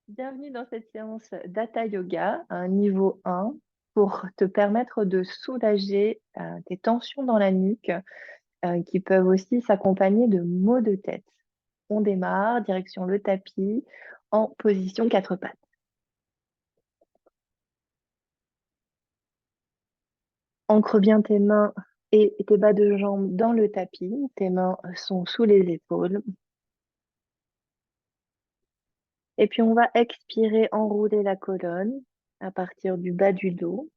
Bienvenue dans cette séance d'Hatha Yoga, un niveau 1, pour te permettre de soulager tes tensions dans la nuque qui peuvent aussi s'accompagner de maux de tête. On démarre, direction le tapis, en position quatre pattes. Ancre bien tes mains et tes bas de jambes dans le tapis. Tes mains sont sous les épaules. Et puis on va expirer, enrouler la colonne à partir du bas du dos.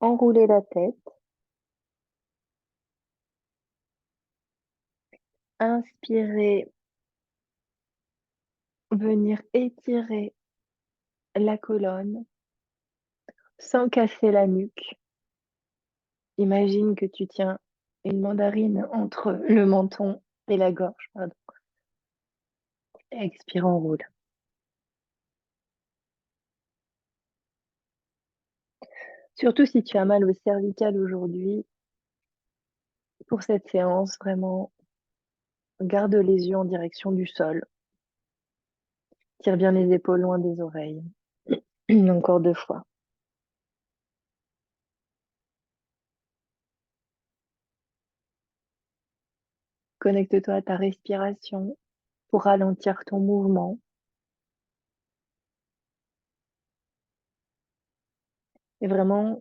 Enrouler la tête. Inspirer, venir étirer la colonne sans casser la nuque. Imagine que tu tiens une mandarine entre le menton et la gorge. Pardon. Expire, enroule. Surtout si tu as mal au cervical aujourd'hui, pour cette séance, vraiment, garde les yeux en direction du sol. Tire bien les épaules loin des oreilles. Encore 2 fois. Connecte-toi à ta respiration pour ralentir ton mouvement et vraiment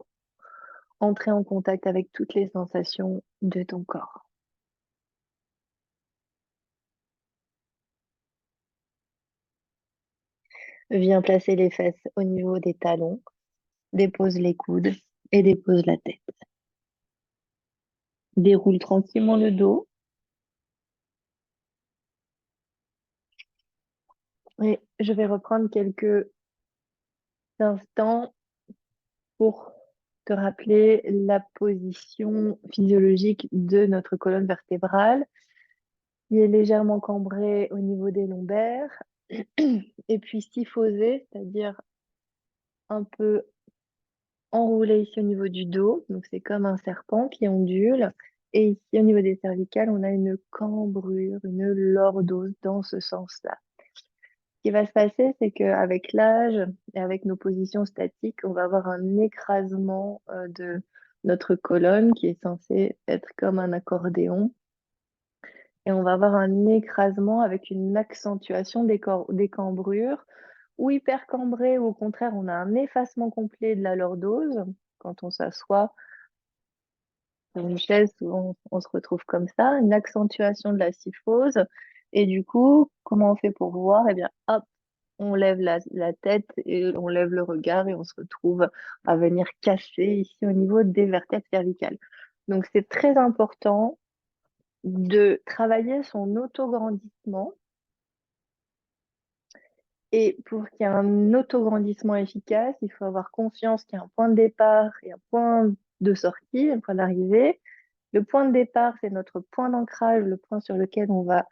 entrer en contact avec toutes les sensations de ton corps. Viens placer les fesses au niveau des talons, dépose les coudes et dépose la tête. Déroule tranquillement le dos et je vais reprendre quelques instants pour te rappeler la position physiologique de notre colonne vertébrale, qui est légèrement cambrée au niveau des lombaires et puis kyphosée, c'est-à-dire un peu enroulée ici au niveau du dos. Donc c'est comme un serpent qui ondule. Et ici au niveau des cervicales, on a une cambrure, une lordose dans ce sens-là. Ce qui va se passer, c'est qu'avec l'âge et avec nos positions statiques, on va avoir un écrasement de notre colonne qui est censée être comme un accordéon. Et on va avoir un écrasement avec une accentuation des cambrures, ou hyper cambré, ou au contraire, on a un effacement complet de la lordose. Quand on s'assoit sur une chaise, souvent on se retrouve comme ça, une accentuation de la kyphose. Et du coup, comment on fait pour voir? Eh bien, hop, on lève la tête et on lève le regard et on se retrouve à venir casser ici au niveau des vertèbres cervicales. Donc, c'est très important de travailler son autograndissement. Et pour qu'il y ait un autograndissement efficace, il faut avoir confiance qu'il y a un point de départ et un point de sortie, un point d'arrivée. Le point de départ, c'est notre point d'ancrage, le point sur lequel on va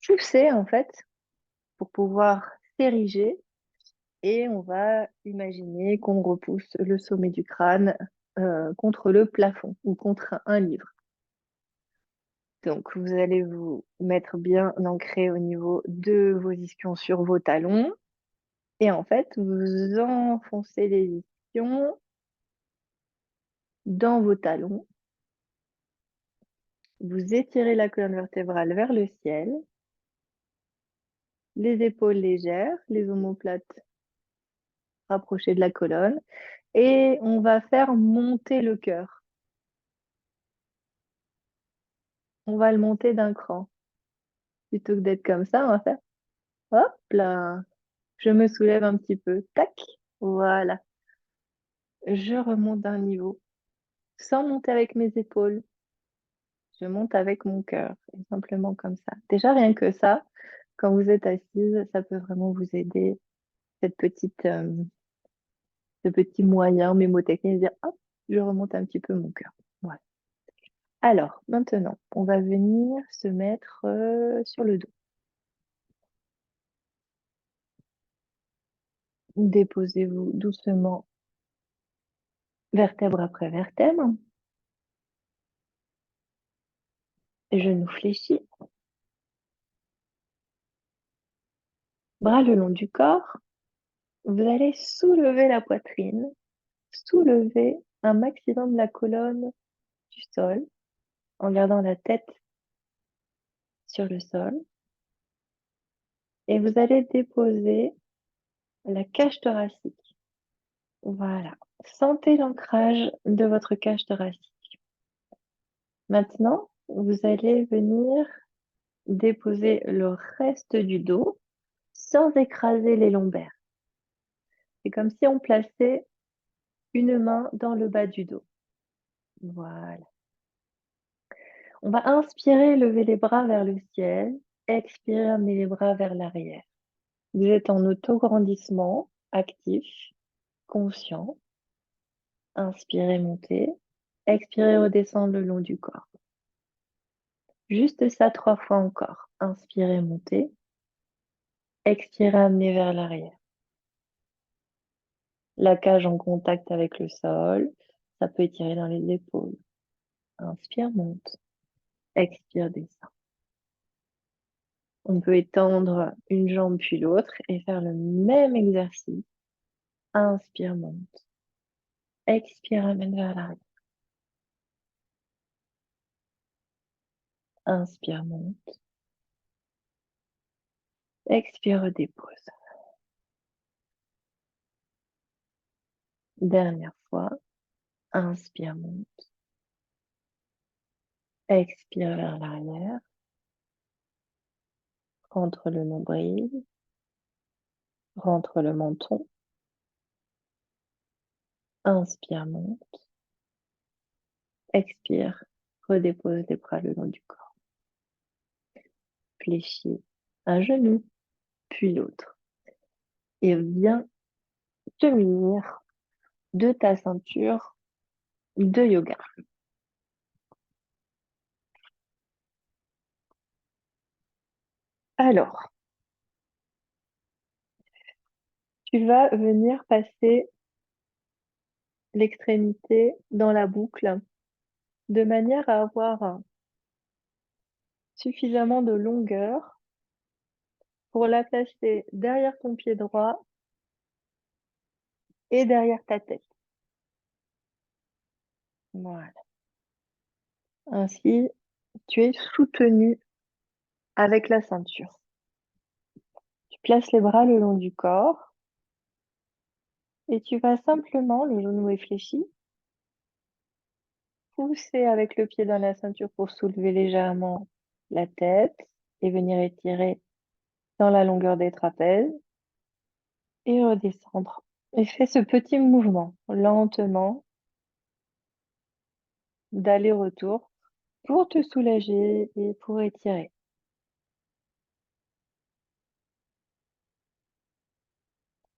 pousser en fait pour pouvoir s'ériger. Et on va imaginer qu'on repousse le sommet du crâne contre le plafond ou contre un livre. Donc, vous allez vous mettre bien ancré au niveau de vos ischions sur vos talons. Et en fait, vous enfoncez les ischions dans vos talons. Vous étirez la colonne vertébrale vers le ciel. Les épaules légères, les omoplates rapprochées de la colonne. Et on va faire monter le cœur. On va le monter d'un cran. Plutôt que d'être comme ça, on va faire hop là. Je me soulève un petit peu. Tac. Voilà. Je remonte d'un niveau. Sans monter avec mes épaules. Je monte avec mon cœur. Et simplement comme ça. Déjà, rien que ça, quand vous êtes assise, ça peut vraiment vous aider. Cette ce petit moyen mémotechnique de dire hop, je remonte un petit peu mon cœur. Voilà. Alors, maintenant, on va venir se mettre sur le dos. Déposez-vous doucement, vertèbre après vertèbre. Genou fléchi. Bras le long du corps, vous allez soulever la poitrine, soulever un maximum la colonne du sol en gardant la tête sur le sol et vous allez déposer la cage thoracique. Voilà. Sentez l'ancrage de votre cage thoracique. Maintenant, vous allez venir déposer le reste du dos sans écraser les lombaires. C'est comme si on plaçait une main dans le bas du dos. Voilà. On va inspirer, lever les bras vers le ciel. Expirer, amener les bras vers l'arrière. Vous êtes en auto-grandissement actif, conscient. Inspirez, monter. Expirez, redescendre le long du corps. Juste ça 3 fois encore. Inspirez, monter. Expirez, amener vers l'arrière. La cage en contact avec le sol. Ça peut étirer dans les épaules. Inspire, monte. Expire, descend. On peut étendre une jambe puis l'autre et faire le même exercice. Inspire, monte. Expire, amène vers l'arrière. Inspire, monte. Expire, dépose. Dernière fois. Inspire, monte. Expire vers l'arrière. Rentre le nombril. Rentre le menton. Inspire, monte. Expire. Redépose les bras le long du corps. Fléchis un genou, puis l'autre. Et viens te munir de ta ceinture de yoga. Alors, tu vas venir passer l'extrémité dans la boucle de manière à avoir suffisamment de longueur pour la placer derrière ton pied droit et derrière ta tête. Voilà. Ainsi, tu es soutenu avec la ceinture. Tu places les bras le long du corps et tu vas simplement, le genou est fléchi, pousser avec le pied dans la ceinture pour soulever légèrement la tête et venir étirer dans la longueur des trapèzes et redescendre. Et fais ce petit mouvement lentement d'aller-retour pour te soulager et pour étirer.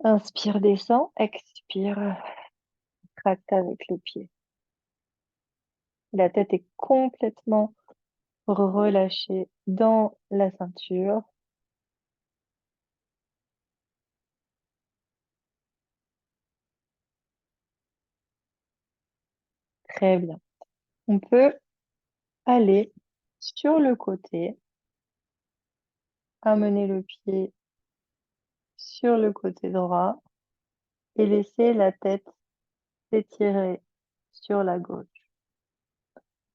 Inspire, descend, expire, tracte avec le pied. La tête est complètement relâchée dans la ceinture. Très bien. On peut aller sur le côté, amener le pied sur le côté droit et laisser la tête s'étirer sur la gauche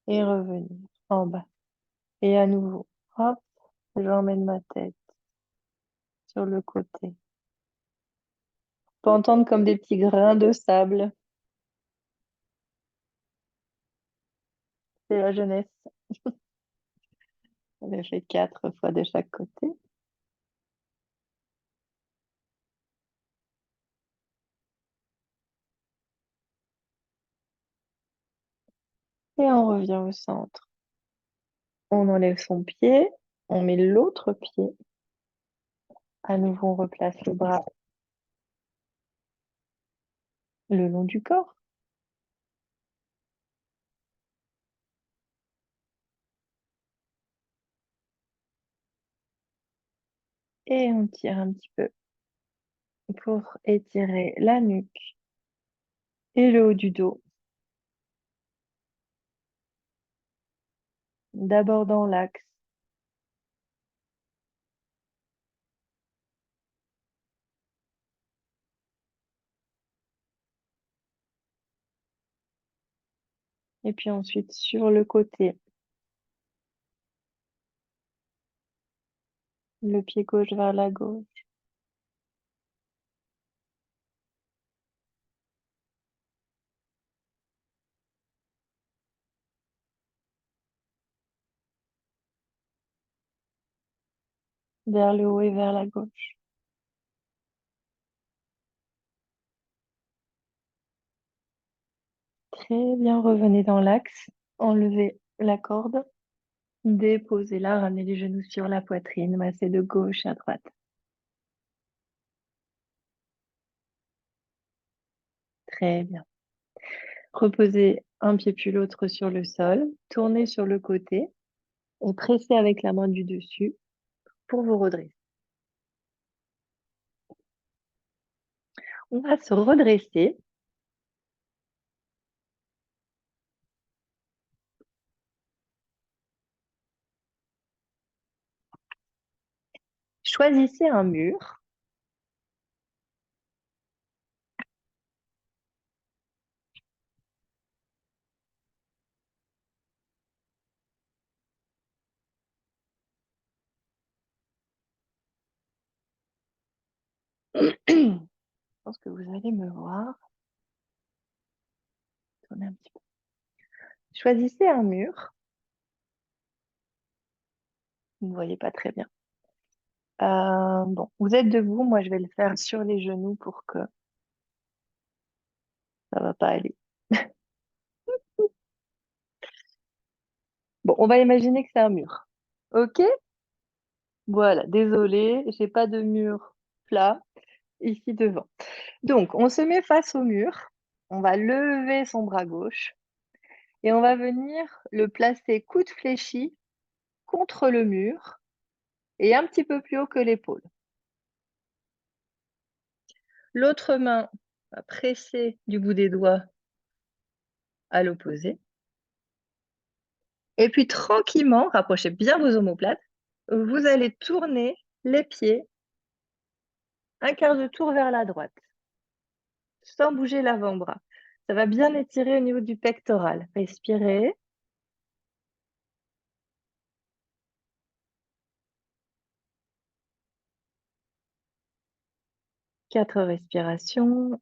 et revenir en bas. Et à nouveau, hop, j'emmène ma tête sur le côté. On peut entendre comme des petits grains de sable. C'est la jeunesse. On a fait 4 fois de chaque côté. Et on revient au centre. On enlève son pied, on met l'autre pied. À nouveau, on replace le bras le long du corps. Et on tire un petit peu pour étirer la nuque et le haut du dos. D'abord dans l'axe Et puis ensuite sur le côté, le pied gauche vers la gauche. Vers le haut et vers la gauche. Très bien, revenez dans l'axe. Enlevez la corde. Déposez-la, ramenez les genoux sur la poitrine, massez de gauche à droite. Très bien. Reposez un pied puis l'autre sur le sol, tournez sur le côté et pressez avec la main du dessus pour vous redresser. On va se redresser. Choisissez un mur. Je pense que vous allez me voir. Tournez un petit peu. Choisissez un mur. Vous ne voyez pas très bien. Bon, vous êtes debout. Moi, je vais le faire sur les genoux pour que ça va pas aller. Bon, on va imaginer que c'est un mur. OK? Voilà, désolée, j'ai pas de mur plat ici devant. Donc, on se met face au mur. On va lever son bras gauche et on va venir le placer coude fléchi contre le mur et un petit peu plus haut que l'épaule. L'autre main va presser du bout des doigts à l'opposé. Et puis tranquillement, rapprochez bien vos omoplates. Vous allez tourner les pieds un quart de tour vers la droite, sans bouger l'avant-bras. Ça va bien étirer au niveau du pectoral. Respirez. 4 respirations.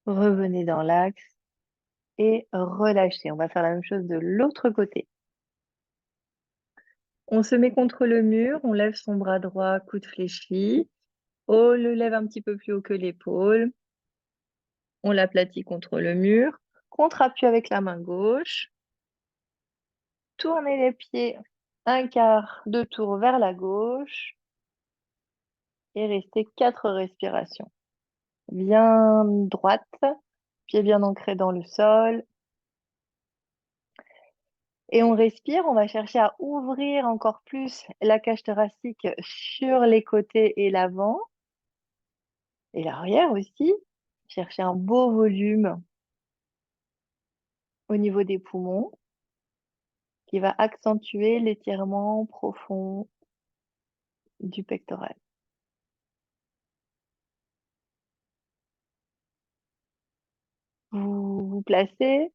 Revenez dans l'axe et relâchez. On va faire la même chose de l'autre côté. On se met contre le mur, on lève son bras droit, coude fléchi. On le lève un petit peu plus haut que l'épaule. On l'aplatit contre le mur. Contre-appui avec la main gauche. Tournez les pieds un quart de tour vers la gauche. Et restez 4 respirations. Bien droite, pied bien ancré dans le sol. Et on respire, on va chercher à ouvrir encore plus la cage thoracique sur les côtés et l'avant. Et l'arrière aussi. Chercher un beau volume au niveau des poumons qui va accentuer l'étirement profond du pectoral. Vous vous placez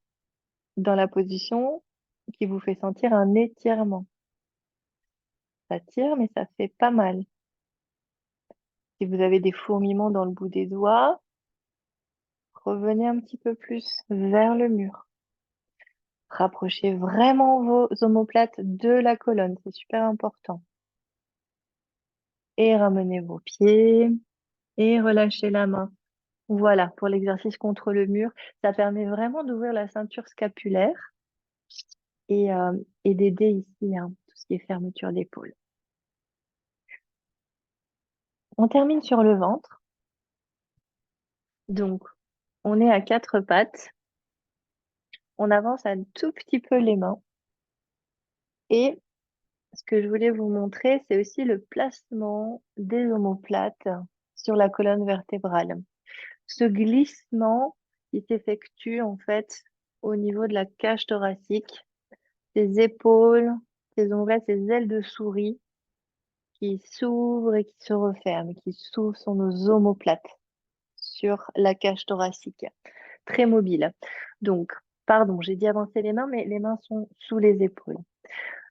dans la position qui vous fait sentir un étirement. Ça tire, mais ça fait pas mal. Si vous avez des fourmillements dans le bout des doigts, revenez un petit peu plus vers le mur. Rapprochez vraiment vos omoplates de la colonne, c'est super important. Et ramenez vos pieds et relâchez la main. Voilà, pour l'exercice contre le mur, ça permet vraiment d'ouvrir la ceinture scapulaire et, euh, et d'aider ici, hein, tout ce qui est fermeture d'épaule. On termine sur le ventre. Donc, on est à 4 pattes. On avance un tout petit peu les mains. Et ce que je voulais vous montrer, c'est aussi le placement des omoplates sur la colonne vertébrale. Ce glissement qui s'effectue en fait au niveau de la cage thoracique, des épaules ces omoplates, ces ailes de souris qui s'ouvrent et qui se referment, qui s'ouvrent sur nos omoplates, sur la cage thoracique. Très mobile. Donc, pardon, j'ai dit avancer les mains, mais les mains sont sous les épaules.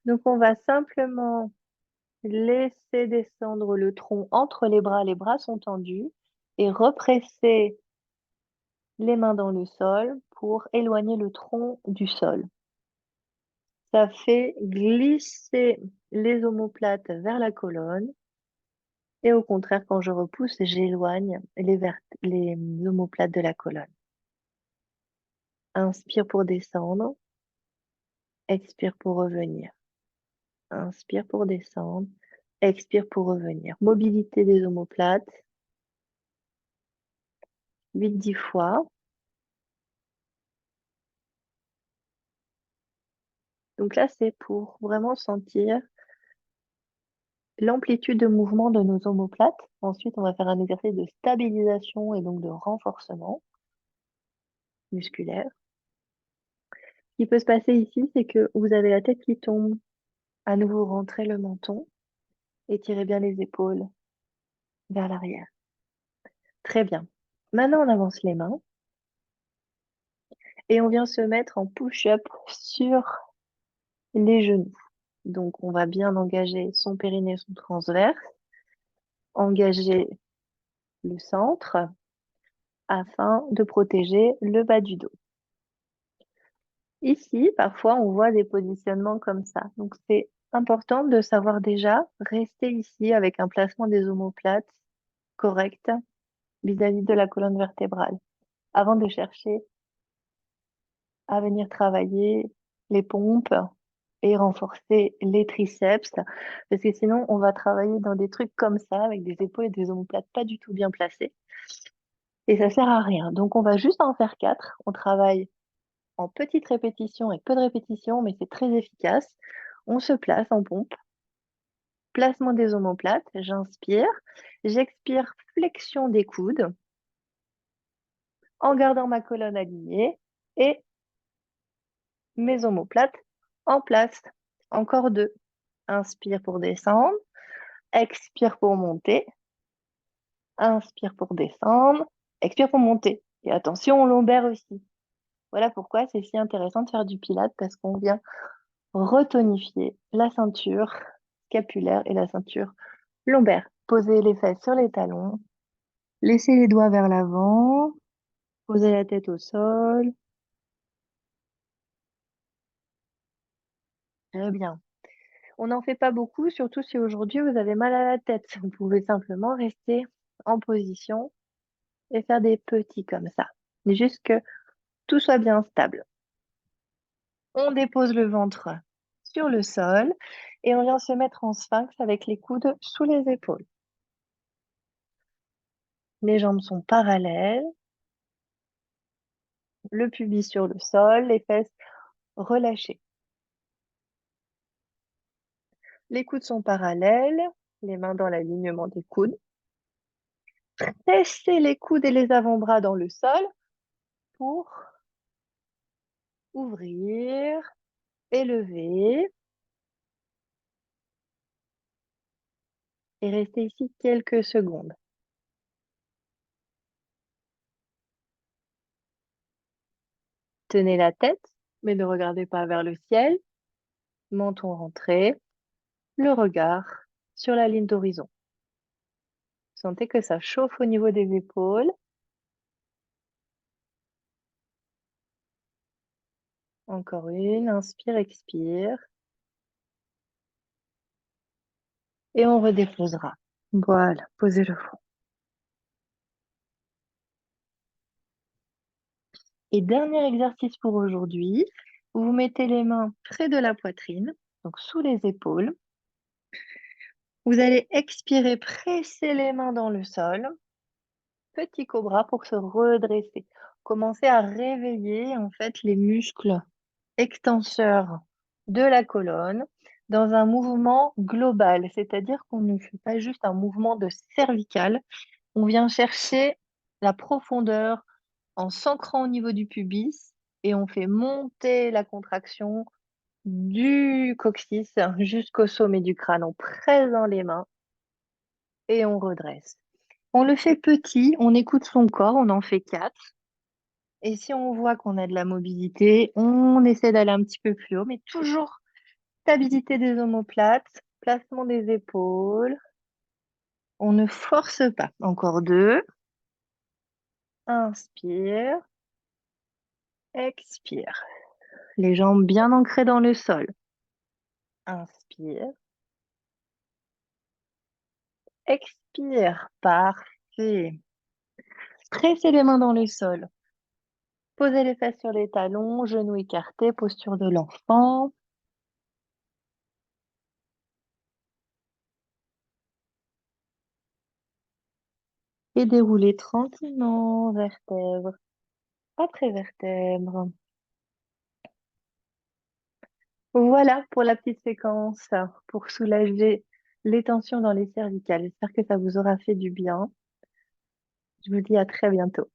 Donc, on va simplement laisser descendre le tronc entre les bras sont tendus, et represser les mains dans le sol pour éloigner le tronc du sol. Ça fait glisser les omoplates vers la colonne. Et au contraire, quand je repousse, j'éloigne les omoplates de la colonne. Inspire pour descendre. Expire pour revenir. Inspire pour descendre. Expire pour revenir. Mobilité des omoplates. 8-10 fois. Donc là, c'est pour vraiment sentir l'amplitude de mouvement de nos omoplates. Ensuite, on va faire un exercice de stabilisation et donc de renforcement musculaire. Ce qui peut se passer ici, c'est que vous avez la tête qui tombe. À nouveau, rentrez le menton. Étirez bien les épaules vers l'arrière. Très bien. Maintenant, on avance les mains et on vient se mettre en push-up sur les genoux. Donc, on va bien engager son périnée, son transverse, engager le centre afin de protéger le bas du dos. Ici, parfois, on voit des positionnements comme ça. Donc, c'est important de savoir déjà rester ici avec un placement des omoplates correct vis-à-vis de la colonne vertébrale avant de chercher à venir travailler les pompes et renforcer les triceps, parce que sinon, on va travailler dans des trucs comme ça, avec des épaules et des omoplates pas du tout bien placées, et ça sert à rien. Donc, on va juste en faire 4. On travaille en petites répétitions et peu de répétitions, mais c'est très efficace. On se place en pompe, placement des omoplates, j'inspire, j'expire, flexion des coudes, en gardant ma colonne alignée, et mes omoplates en place. Encore 2. Inspire pour descendre. Expire pour monter. Inspire pour descendre. Expire pour monter. Et attention, lombaire aussi. Voilà pourquoi c'est si intéressant de faire du pilates, parce qu'on vient retonifier la ceinture scapulaire et la ceinture lombaire. Posez les fesses sur les talons. Laissez les doigts vers l'avant. Posez la tête au sol. Très bien. On n'en fait pas beaucoup, surtout si aujourd'hui vous avez mal à la tête. Vous pouvez simplement rester en position et faire des petits comme ça. Mais juste que tout soit bien stable. On dépose le ventre sur le sol et on vient se mettre en sphinx avec les coudes sous les épaules. Les jambes sont parallèles, le pubis sur le sol, les fesses relâchées. Les coudes sont parallèles, les mains dans l'alignement des coudes. Pressez les coudes et les avant-bras dans le sol pour ouvrir, élever et rester ici quelques secondes. Tenez la tête, mais ne regardez pas vers le ciel. Menton rentré, le regard sur la ligne d'horizon. Sentez que ça chauffe au niveau des épaules. Encore une, inspire, expire. Et on redéposera. Voilà, posez le front. Et dernier exercice pour aujourd'hui, vous mettez les mains près de la poitrine, donc sous les épaules. Vous allez expirer, presser les mains dans le sol. Petit cobra pour se redresser. Commencez à réveiller en fait les muscles extenseurs de la colonne dans un mouvement global, c'est-à-dire qu'on ne fait pas juste un mouvement de cervical, on vient chercher la profondeur en s'ancrant au niveau du pubis et on fait monter la contraction du coccyx jusqu'au sommet du crâne. On presse dans les mains et on redresse. On le fait petit, on écoute son corps, on en fait 4. Et si on voit qu'on a de la mobilité, on essaie d'aller un petit peu plus haut, mais toujours stabilité des omoplates, placement des épaules. On ne force pas. Encore 2. Inspire, expire. Les jambes bien ancrées dans le sol. Inspire, expire. Parfait. Pressez les mains dans le sol. Posez les fesses sur les talons, genoux écartés, posture de l'enfant. Et déroulez tranquillement, vertèbre après vertèbre. Voilà pour la petite séquence pour soulager les tensions dans les cervicales. J'espère que ça vous aura fait du bien. Je vous dis à très bientôt.